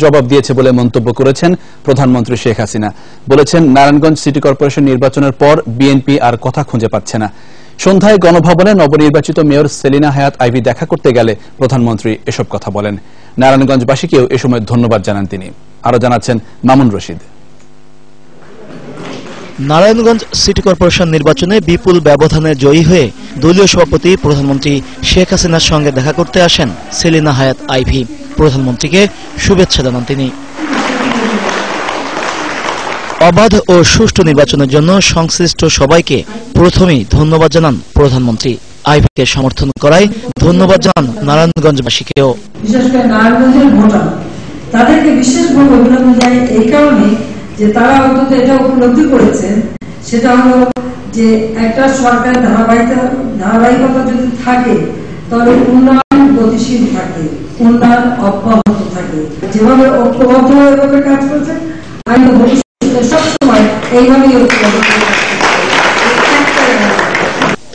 জবাব দিয়েছে বলে মন্তব্য করেছেন প্রধানমন্ত্রী শেখ হাসিনা। বলেছেন, নারায়ণগঞ্জ সিটি কর্পোরেশন নির্বাচনের পর বিএনপি আর কথা খুঁজে পাচ্ছে না। সন্ধ্যায় গণভবনে নবনির্বাচিত মেয়র সেলিনা হায়াত আইভি দেখা করতে গেলে প্রধানমন্ত্রী এসব কথা বলেন। নারায়ণগঞ্জবাসীকেও এ সময় ধন্যবাদ জানান তিনি। আরো জানাচ্ছেন মামুন রশিদ। নারায়ণগঞ্জ সিটি কর্পোরেশন নির্বাচনে বিপুল ব্যবধানে জয়ী হয়ে দলীয় সভাপতি প্রধানমন্ত্রী শেখ হাসিনার সঙ্গে দেখা করতে আসেন সেলিনা হায়াত আইভি। প্রধানমন্ত্রীকে শুভেচ্ছা জানান তিনি। অবাধ ও সুষ্ঠু নির্বাচনের জন্য সংশ্লিষ্ট সবাইকে প্রথমেই ধন্যবাদ জানান প্রধানমন্ত্রী। আইভিকে সমর্থন করায় ধন্যবাদ জানান নারায়ণগঞ্জবাসীকেও। বিশেষ করে নারায়ণগঞ্জের ভোটার তাদেরকে বিশেষভাবে অভিনন্দন জানাই এই কারণে যে তারা অন্তত এটা উপলব্ধি করেছেন, সেটা হলো যে একটা সরকার ধারাবাহিকতা যদি থাকে তাহলে উন্নয়ন গতিশীল থাকে, উন্নয়ন অব্যাহত থাকে। যেভাবে ঐক্যবদ্ধ এভাবে কাজ করছে, আমি ভবিষ্যতে সবসময় এইভাবেই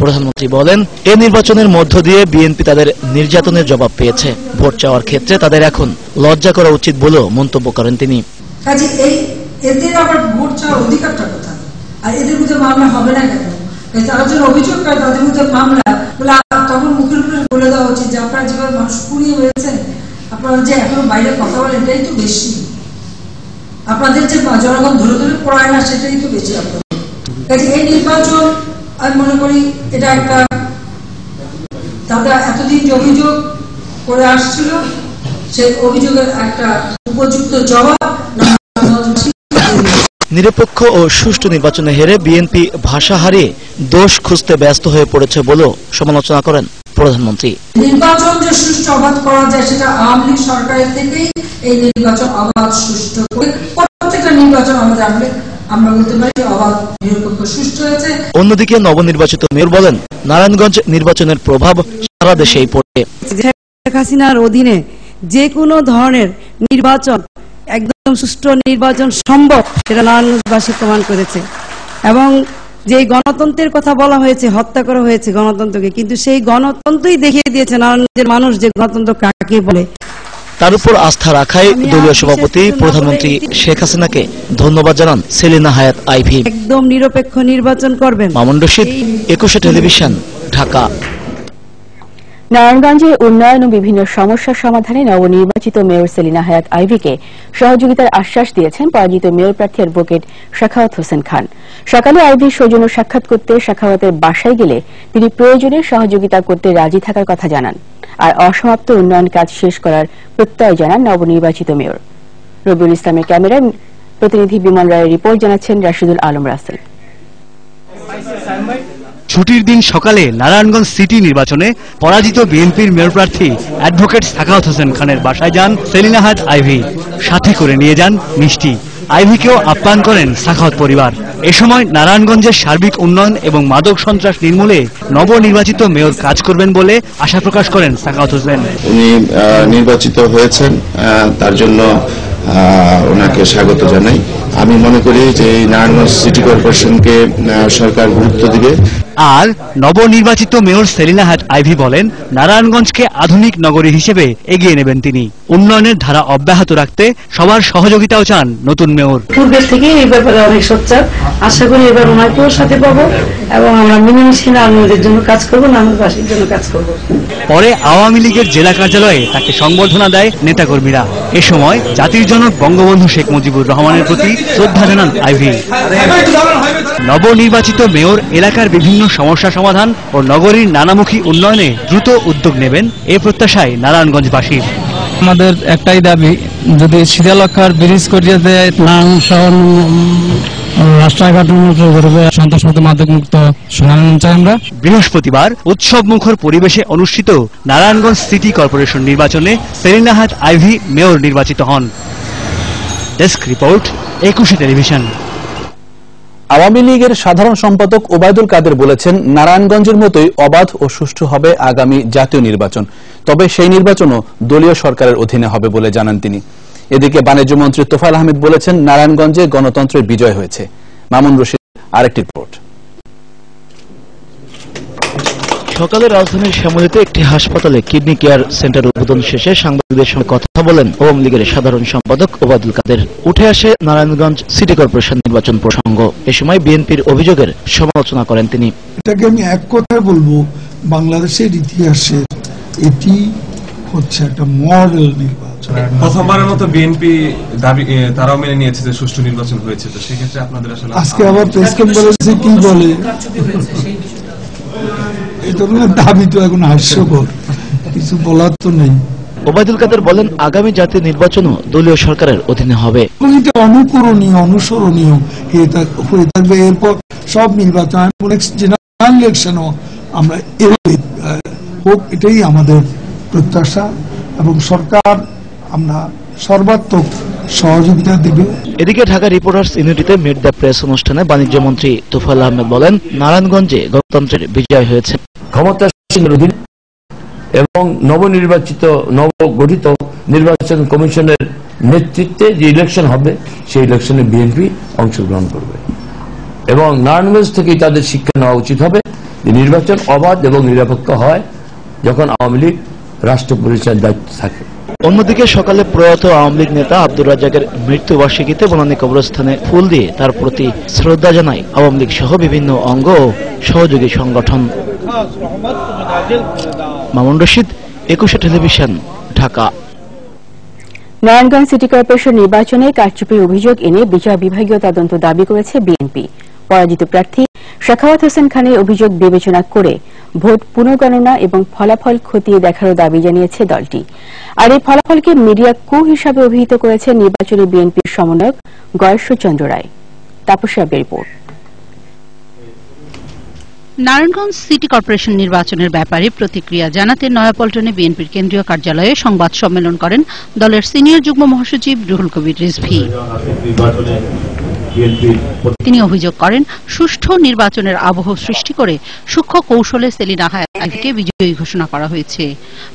প্রধানমন্ত্রী বলেন, এ নির্বাচনের মধ্য দিয়ে বিএনপি তাদের নির্যাতনের জবাব পেয়েছে। ভোট চাওয়ার ক্ষেত্রে তাদের এখন লজ্জা করা উচিত বলেও মন্তব্য করেন তিনি। কাজে এদের আবার ভোট চাওয়ার অধিকারটা কোথায়? আর এদের মধ্যে মামলা হবে না কেন? তারা যখন অভিযোগ করে তাদের মধ্যে মামলা বলে, তখন মুখের উপরে বলে দেওয়া উচিত যে আপনারা যেভাবে মানুষ পুড়িয়ে হয়েছেন, আপনারা যে এখনো বাইরে কথা বলেন, এটাই তো বেশি। আপনাদের যে জনগণ ধরে ধরে পড়ায় না, সেটাই তো বেশি আপনাদের। কাজে এই নির্বাচন আমি মনে করি এটা একটা তারা এতদিন যে অভিযোগ করে আসছিল, সেই অভিযোগের একটা উপযুক্ত জবাব। নিরপেক্ষ ও সুষ্ঠু নির্বাচনে হেরে বিএনপি ভাষা হারিয়ে দোষ খুঁজতে ব্যস্ত হয়ে পড়েছে বলেও সমালোচনা করেন প্রধানমন্ত্রী। নির্বাচন যে সুষ্ঠু অবাধ করা যায়, সেটা আওয়ামী লীগ সরকারের থেকেই এই নির্বাচন অবাধ সুষ্ঠু, প্রত্যেকটা নির্বাচন আমাদের আমরা বলতে পারি অবাধ নিরপেক্ষ সুষ্ঠু হয়েছে। অন্যদিকে নবনির্বাচিত মেয়র বলেন, নারায়ণগঞ্জ নির্বাচনের প্রভাব সারা দেশেই পড়ে। শেখ হাসিনার অধীনে যে কোনো ধরনের নির্বাচন, একদম সুষ্ঠু নির্বাচন সম্ভব, সেটা নারায়ণগঞ্জবাসী প্রমাণ করেছে। এবং যে গণতন্ত্রের কথা বলা হয়েছে, হত্যা করা হয়েছে গণতন্ত্রকে, কিন্তু সেই গণতন্ত্রই দেখিয়ে দিয়েছে নারায়ণগঞ্জের মানুষ যে গণতন্ত্র কাকে বলে। তার উপর আস্থা রাখায় দলীয় সভাপতি প্রধানমন্ত্রী শেখ হাসিনাকে ধন্যবাদ জানান সেলিনা হায়াত আইভি। একদম নিরপেক্ষ নির্বাচন করবেন। মামুন রশিদ, একুশে টেলিভিশন, ঢাকা। নারায়ণগঞ্জে উন্নয়ন ও বিভিন্ন সমস্যার সমাধানে নবনির্বাচিত মেয়র সেলিনা হায়াত আইভিকে সহযোগিতার আশ্বাস দিয়েছেন পরাজিত মেয়র প্রার্থী অ্যাডভোকেট সাখাওয়াত হোসেন খান। সকালে আইভির সৌজন্য সাক্ষাৎ করতে সাখাওয়াতের বাসায় গেলে তিনি প্রয়োজনে সহযোগিতা করতে রাজি থাকার কথা জানান, আর অসমাপ্ত উন্নয়ন কাজ শেষ করার প্রত্যয় জানান নবনির্বাচিত মেয়র। রবিউল ইসলামের ক্যামেরায় প্রতিনিধি বিমল রায়ের রিপোর্ট, জানাচ্ছেন রাশিদুল আলম রাসেল। ছুটির দিন সকালে নারায়ণগঞ্জ সিটি নির্বাচনে পরাজিত বিএনপির মেয়র প্রার্থী অ্যাডভোকেট সাখাওয়াত হোসেন খানের বাসায় যান সেলিনা হায়াত আইভি। সাথে করে নিয়ে যান মিষ্টি। আইভিকেও আপ্যায়ন করেন সাখাওয়াত পরিবার। এ সময় নারায়ণগঞ্জের সার্বিক উন্নয়ন এবং মাদক সন্ত্রাস নির্মূলে নবনির্বাচিত মেয়র কাজ করবেন বলে আশা প্রকাশ করেন সাখাওয়াত হোসেন। উনি নির্বাচিত হয়েছেন, তার জন্য ওনাকে স্বাগত জানাই। আমি মনে করি যে নারায়ণগঞ্জ সিটি কর্পোরেশনকে সরকার গুরুত্ব দিবে। আর নবনির্বাচিত মেয়র সেলিনা হায়াত আইভি বলেন, নারায়ণগঞ্জকে আধুনিক নগরী হিসেবে এগিয়ে নেবেন তিনি। উন্নয়নের ধারা অব্যাহত রাখতে সবার সহযোগিতাও চান নতুন মেয়র। পূর্বের থেকে এই ব্যাপারে অনেক সোচ্চার, আশা করি এবার ওনাকেও সাথে পাবো এবং আমরা মিলেমিশে নারায়ণগঞ্জের জন্য কাজ করবো, নারায়ণগঞ্জবাসীর জন্য কাজ করবো। পরে আওয়ামী লীগের জেলা কার্যালয়ে তাকে সংবর্ধনা দেয় নেতাকর্মীরা। এ সময় জাতির জনক বঙ্গবন্ধু শেখ মুজিবুর রহমানের প্রতি শ্রদ্ধা জানান আইভি। নবনির্বাচিত মেয়র এলাকার বিভিন্ন সমস্যা সমাধান ও নগরীর নানামুখী উন্নয়নে দ্রুত উদ্যোগ নেবেন, এ প্রত্যাশায় নারায়ণগঞ্জবাসীর। আমাদের একটাই দাবি, যদি শীতলক্ষার ব্রিজ করিয়ে দেয়, নারায়ণ শহর রাস্তাঘাট উন্নত করবে, সন্ত্রাসমুক্ত মাদকমুক্ত নারায়ণগঞ্জ চাই আমরা। বৃহস্পতিবার উৎসব মুখর পরিবেশে অনুষ্ঠিত নারায়ণগঞ্জ সিটি কর্পোরেশন নির্বাচনে সেলিনা হায়াত আইভি মেয়র নির্বাচিত হন। ডেস্ক রিপোর্ট, একুশে টেলিভিশন। আওয়ামী লীগের সাধারণ সম্পাদক ওবায়দুল কাদের বলেছেন, নারায়ণগঞ্জের মতোই অবাধ ও সুষ্ঠু হবে আগামী জাতীয় নির্বাচন, তবে সেই নির্বাচনও দলীয় সরকারের অধীনে হবে বলে জানান তিনি। এদিকে বাণিজ্য মন্ত্রী তোফায়েল আহমেদ বলেছেন, নারায়ণগঞ্জে গণতন্ত্রের বিজয় হয়েছে। মামুন রশিদ, আরেকটি রিপোর্ট। সকালে রাজধানীর শ্যামলীতে একটি হাসপাতালে কিডনি কেয়ার সেন্টার উদ্বোধন শেষে সাংবাদিকদের সঙ্গে কথা বলেন আওয়ামী লীগের সাধারণ সম্পাদক ওবায়দুল কাদের। উঠে আসে নারায়ণগঞ্জ সিটি কর্পোরেশন নির্বাচন প্রসঙ্গ। এ সময় বিএনপির অভিযোগের সমালোচনা করেন তিনি। এটাকে আমি এক কথায় বলবো, বাংলাদেশের ইতিহাসে এটি হচ্ছে একটা মডেল নির্বাচন। প্রথমবারের মতো বিএনপি দাবি তারাও মেনে নিয়েছে যে সুষ্ঠু নির্বাচন হয়েছে, তো সেক্ষেত্রে আপনাদের আসলে আজকে আবার প্রেস কনফারেন্সে কি বলে, এই ধরনের দাবি তো এখন হাস্যকর, কিছু বলার তো নেই। ওবায়দুল কাদের বলেন, আগামী জাতীয় নির্বাচনও দলীয় সরকারের অধীনে হবে। এটা অনুকরণীয়, অনুসরণীয় হয়ে থাকবে। এরপর সব নির্বাচন, জেনারেল ইলেকশনও আমরা এভাবে হোক, এটাই আমাদের প্রত্যাশা, এবং সরকার আমরা সর্বাত্মক সহযোগিতা দেবে। এদিকে ঢাকা রিপোর্টার্স ইউনিটিতে মিট দ্য প্রেস অনুষ্ঠানে বাণিজ্য মন্ত্রী তোফায়েল আহমেদ বলেন, নারায়ণগঞ্জে গণতন্ত্রের বিজয় হয়েছে। ক্ষমতাসীন অধীন এবং নবগঠিত নির্বাচন কমিশনের নেতৃত্বে যে ইলেকশন হবে, সেই ইলেকশনে বিএনপি অংশগ্রহণ করবে, এবং নারায়ণগঞ্জ থেকেই তাদের শিক্ষা নেওয়া উচিত হবে যে নির্বাচন অবাধ এবং নিরপেক্ষ হয় যখন আওয়ামী লীগ রাষ্ট্র পরিচালনার দায়িত্ব থাকে। অন্যদিকে সকালে প্রয়াত আওয়ামী লীগ নেতা আব্দুর রাজ্জাকের মৃত্যুবার্ষিকীতে বনানী কবরস্থানে ফুল দিয়ে তার প্রতি শ্রদ্ধা জানায় আওয়ামী লীগ সহ বিভিন্ন অঙ্গ ও সহযোগী সংগঠন। Mamun Rashid, 21 television, Dhaka. Narayanganj city corporation নির্বাচনে কারচুপির অভিযোগ এনে বিচার বিভাগীয় তদন্ত দাবি করেছে বিএনপি। পরাজিত প্রার্থী সাখাওয়াত হোসেন খানের অভিযোগ বিবেচনা করে ভোট পুনর্গণনা এবং ফলাফল খতিয়ে দেখারও দাবি জানিয়েছে দলটি। আর এই ফলাফলকে মিডিয়া কু হিসাবে অভিহিত করেছে নির্বাচনী বিএনপির সমন্বয়ক গয়েশ্বর চন্দ্র রায়। তাপসী আবের রিপোর্ট। নারায়ণগঞ্জ সিটি কর্পোরেশন নির্বাচনের ব্যাপারে প্রতিক্রিয়া জানাতে নয়াপল্টনে বিএনপির কেন্দ্রীয় কার্যালয়ে সংবাদ সম্মেলন করেন দলের সিনিয়র যুগ্ম মহাসচিব রুহুল কবির রিজভী। তিনি অভিযোগ করেন, সুষ্ঠু নির্বাচনের আবহ সৃষ্টি করে সূক্ষ্ম কৌশলে সেলিনা হায়াত আইভিকে বিজয়ী ঘোষণা করা হয়েছে।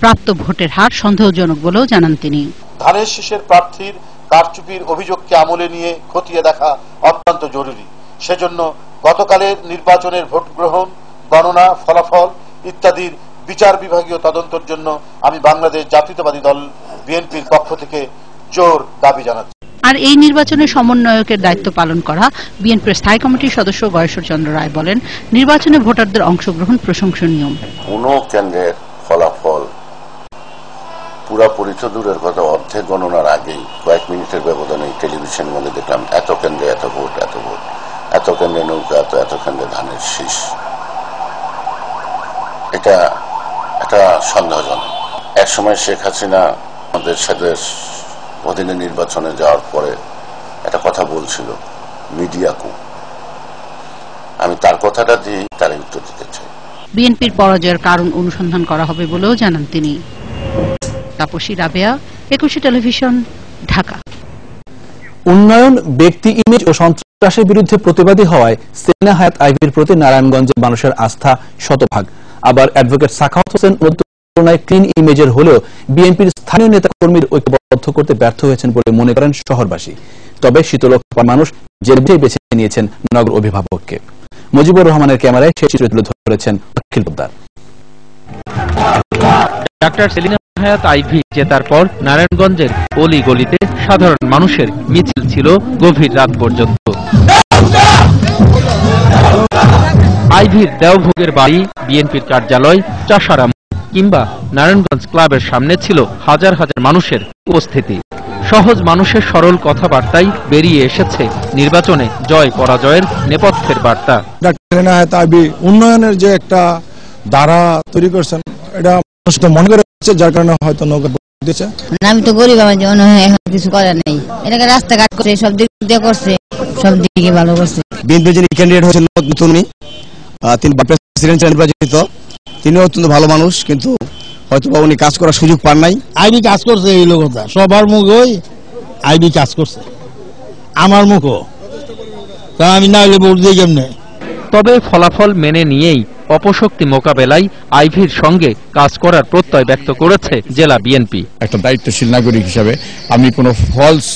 প্রাপ্ত ভোটের হার সন্দেহজনক বলেও জানান তিনি। ধানের শীষের প্রার্থীর কারচুপির অভিযোগকে আমলে নিয়ে খতিয়ে দেখা অত্যন্ত জরুরি। সেজন্য গতকালের নির্বাচনের ভোট গ্রহণ, গণনা, ফলাফল ইত্যাদির বিচার বিভাগীয় তদন্তের জন্য আমি বাংলাদেশ জাতীয়তাবাদী দল বিএনপির পক্ষ থেকে জোর দাবি জানাচ্ছি। আর এই নির্বাচনের সমন্বয়কের দায়িত্ব পালন করা বিএনপির স্থায়ী কমিটির সদস্য গয়েশ্বর চন্দ্র রায় বলেন, নির্বাচনে ভোটারদের অংশগ্রহণ প্রশংসনীয়। কোন কেন্দ্রের ফলাফল পুরাপুরি তো দূরের কথা, অর্ধেক গণনার আগেই কয়েক মিনিটের ব্যবধানে টেলিভিশন মধ্যে দেখলাম এত কেন্দ্রে এত ভোট, এত ভোট, এত কেন্দ্রে নৌকা, এত কেন্দ্রে ধানের শীষ। এটা সন্দেহজনক। এক সময় শেখ হাসিনা আমাদের সাথে অধীনে নির্বাচনে যাওয়ার পরে একটা কথা বলছিল, মিডিয়া কু। আমি তার কথাটা দিয়ে তার উত্তর দিতে চাই। বিএনপির পরাজয়ের কারণ অনুসন্ধান করা হবে বলেও জানান তিনি। তাপসী রাবেয়া, 21 টেলিভিশন, ঢাকা। উন্নয়ন, ব্যক্তি ইমেজ ও সন্ত্রাসের বিরুদ্ধে প্রতিবাদী হওয়ায় সেলিনা হায়াত আইভির প্রতি নারায়ণগঞ্জের মানুষের আস্থা শতভাগ। আবার অ্যাডভোকেট সাখাওয়াত হোসেন তুলনায় ক্লিন ইমেজের হলেও বিএনপির স্থানীয় নেতাকর্মীর ঐক্যবদ্ধ করতে ব্যর্থ হয়েছেন বলে মনে করেন শহরবাসী। তবে শীতলক্ষার মানুষ জেলবিটাই বেছে নিয়েছেন নগর অভিভাবককে। মুজিবুর রহমানের ক্যামেরায় সেই চিত্র তুলে ধরেছেন অখিল পোদ্দার। ডাক্তার সেলিনা হায়াত আইভি জেতার পর নারায়ণগঞ্জের অলি গলিতে সাধারণ মানুষের মিছিল ছিল গভীর রাত পর্যন্ত। আইভির দেওভোগের বাড়ি, বিএনপির কার্যালয়, চাষারাম কিংবা নারায়ণগঞ্জ ক্লাবের সামনে ছিল হাজার হাজার মানুষের উপস্থিতি। সহজ মানুষের সরল কথাবার্তায় বেরিয়ে এসেছে নির্বাচনে জয় পরাজয়ের নেপথ্যের বার্তা। ডাক্তার সেলিনা হায়াত আইভি উন্নয়নের যে একটা ধারা তৈরি করছেন, এটা মানুষ তো মনে করে, যার কারণে হয়তো নৌকা দিয়েছে। আমি তো গরিব, আমার জন্য এখন কিছু করার নেই। এটাকে রাস্তাঘাট করছে, সব দিক দিয়ে করছে, সব দিকে ভালো করছে। বিএনপি যিনি ক্যান্ডিডেট হয়েছেন নতুন, তিনি প্রেসিডেন্ট নির্বাচিত, তিনি অত্যন্ত ভালো মানুষ, কিন্তু হয়তো উনি কাজ করার সুযোগ পান নাই। আইবি কাজ করছে, এই লোকটা সবার মুখই আইবি কাজ করছে, আমার মুখও, আমি না হলে ভোট দিয়ে কেমনে। তবে ফলাফল মেনে নিয়েই অপশক্তি মোকাবেলায় আইভির সঙ্গে কাজ করার প্রত্যয় ব্যক্ত করেছে জেলা বিএনপি। একটা দায়িত্বশীল নাগরিক হিসাবে আমি কোনো ফলস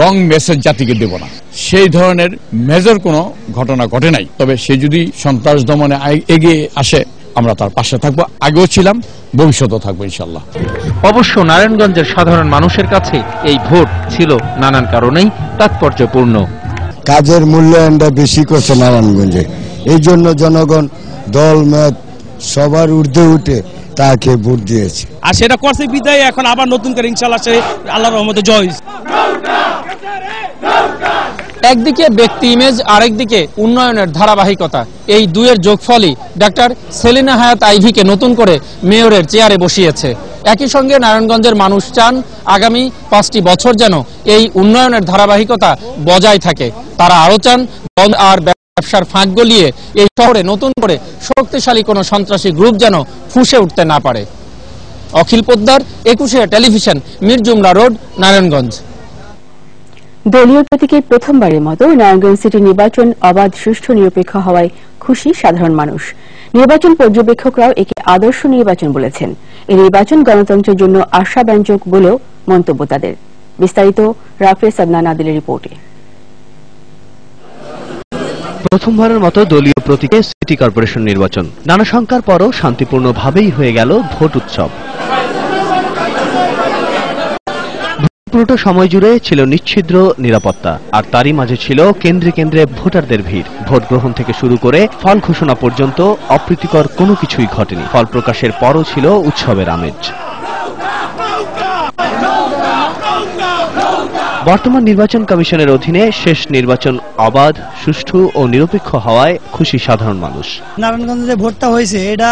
রং মেসেজ জাতিকে দেব না। সেই ধরনের মেজর কোনো ঘটনা ঘটে নাই। তবে সে যদি সন্ত্রাস দমনে এগিয়ে আসে, আমরা তার পাশে থাকবো, আগেও ছিলাম, ভবিষ্যতেও থাকবো ইনশাল্লাহ। অবশ্য নারায়ণগঞ্জের সাধারণ মানুষের কাছে এই ভোট ছিল নানান কারণেই তাৎপর্যপূর্ণ। কাজের মূল্যায়নটা বেশি করছে নারায়ণগঞ্জে, এই জন্য জনগণ দল মত সবার ঊর্ধ্বে উঠে তাকে ভোট দিয়েছে। আর সেটা করছে বিদায় এখন আবার নতুন করে ইনশাআল্লাহ সে আল্লাহর রহমতে জয়। একদিকে ব্যক্তি ইমেজ, আরেকদিকে উন্নয়নের ধারাবাহিকতা, এই দুয়ের যোগফলই ডাক্তার সেলিনা হায়াৎ আইভীকে নতুন করে মেয়রের চেয়ারে বসিয়েছে। একই সঙ্গে নারায়ণগঞ্জের মানুষ চান আগামী 5টি বছর যেন এই উন্নয়নের ধারাবাহিকতা বজায় থাকে। তারা আরও চান বন্ধ আর ব্যবসার ফাঁক গলিয়ে এই শহরে নতুন করে শক্তিশালী কোনো সন্ত্রাসী গ্রুপ যেন ফুঁসে উঠতে না পারে। অখিল পোদ্দার, 21 টেলিভিশন, মিরজুমরা রোড, নারায়ণগঞ্জ। দলীয় প্রতীকে প্রথমবারের মতো নারায়ণগঞ্জ সিটি নির্বাচন অবাধ, সুষ্ঠু, নিরপেক্ষ হওয়ায় খুশি সাধারণ মানুষ। নির্বাচন পর্যবেক্ষকরাও একে আদর্শ নির্বাচন বলেছেন। এই নির্বাচন গণতন্ত্রের জন্য আশাব্যঞ্জক বলেও মন্তব্য তাদের। বিস্তারিত রাফেজ আদনান আদিলের রিপোর্টে। প্রথমবারের মতো দলীয় প্রতীকে সিটি কর্পোরেশন নির্বাচন, নানা শঙ্কার পরও শান্তিপূর্ণভাবেই হয়ে গেল ভোট উৎসব। পুরোটা সময় জুড়ে ছিল নিচ্ছিদ্র নিরাপত্তা, আর তারই মাঝে ছিল কেন্দ্রে কেন্দ্রে ভোটারদের ভিড়। ভোট গ্রহণ থেকে শুরু করে ফল ঘোষণা পর্যন্ত অপ্রীতিকর কোনো কিছুই ঘটেনি। ফল প্রকাশের পরও ছিল উৎসবের আমেজ। বর্তমান নির্বাচন কমিশনের অধীনে শেষ নির্বাচন অবাধ, সুষ্ঠু ও নিরপেক্ষ হওয়ায় খুশি সাধারণ মানুষ। নারায়ণগঞ্জে যে ভোটটা হয়েছে এটা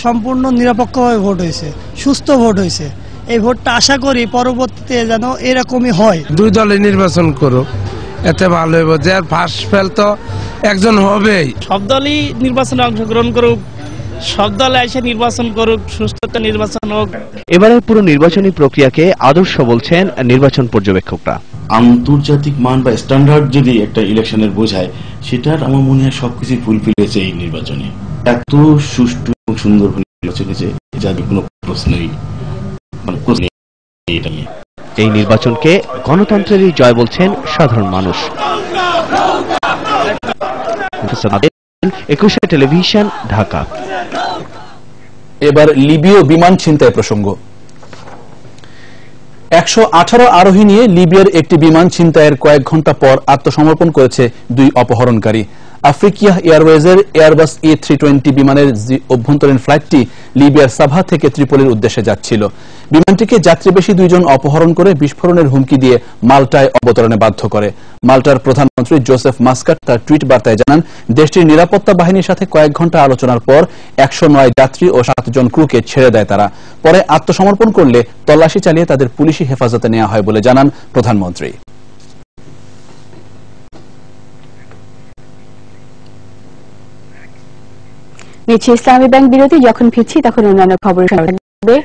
সম্পূর্ণ নিরপেক্ষভাবে ভোট হয়েছে, সুস্থ ভোট হয়েছে। এই ভোটটা আশা করি পরবর্তীতে যেন এরকমই হয়। দুই দলে নির্বাচন করুক, এতে ভালো হইব। যে ফার্স্ট ফেল তো একজন হবেই। সব দলই নির্বাচনে অংশগ্রহণ করুক, সব দলে এসে নির্বাচন করুক, সুস্থতা নির্বাচন হোক। এবারের পুরো নির্বাচনী প্রক্রিয়াকে আদর্শ বলছেন নির্বাচন পর্যবেক্ষকরা। আন্তর্জাতিক মান বা স্ট্যান্ডার্ড যদি একটা ইলেকশনের বোঝায়, সেটার আমার মনে হয় সবকিছু ফুলফিল হয়েছে এই নির্বাচনে। এত সুষ্ঠু এবং সুন্দর নির্বাচন হয়েছে, যাদের কোনো প্রশ্নই এই নির্বাচনকে গণতন্ত্রেরই জয় বলছেন সাধারণ মানুষ। 21 টেলিভিশন, ঢাকা। এবার লিবীয় বিমান ছিনতাই প্রসঙ্গ। 118 আরোহী নিয়ে লিবিয়ার একটি বিমান ছিনতাইয়ের কয়েক ঘন্টা পর আত্মসমর্পণ করেছে দুই অপহরণকারী। আফ্রিকিয়া এয়ারওয়েজের এয়ারবাস A320 বিমানের অভ্যন্তরীণ ফ্লাইটটি লিবিয়ার সাভা থেকে ত্রিপোলির উদ্দেশ্যে যাচ্ছিল। বিমানটিকে যাত্রীবেশী দুইজন অপহরণ করে বিস্ফোরণের হুমকি দিয়ে মাল্টায় অবতরণে বাধ্য করে। মাল্টার প্রধানমন্ত্রী জোসেফ মাস্কাট তার টুইট বার্তায় জানান, দেশটির নিরাপত্তা বাহিনীর সাথে কয়েক ঘন্টা আলোচনার পর 109 যাত্রী ও 7 জন ক্রুকে ছেড়ে দেয় তারা। পরে আত্মসমর্পণ করলে তল্লাশি চালিয়ে তাদের পুলিশি হেফাজতে নেওয়া হয় বলে জানান প্রধানমন্ত্রী। নিচ্ছে ইসলামী ব্যাংক বিরতি। যখন ফিরছি তখন অন্যান্য খবরের সঙ্গে থাকবে।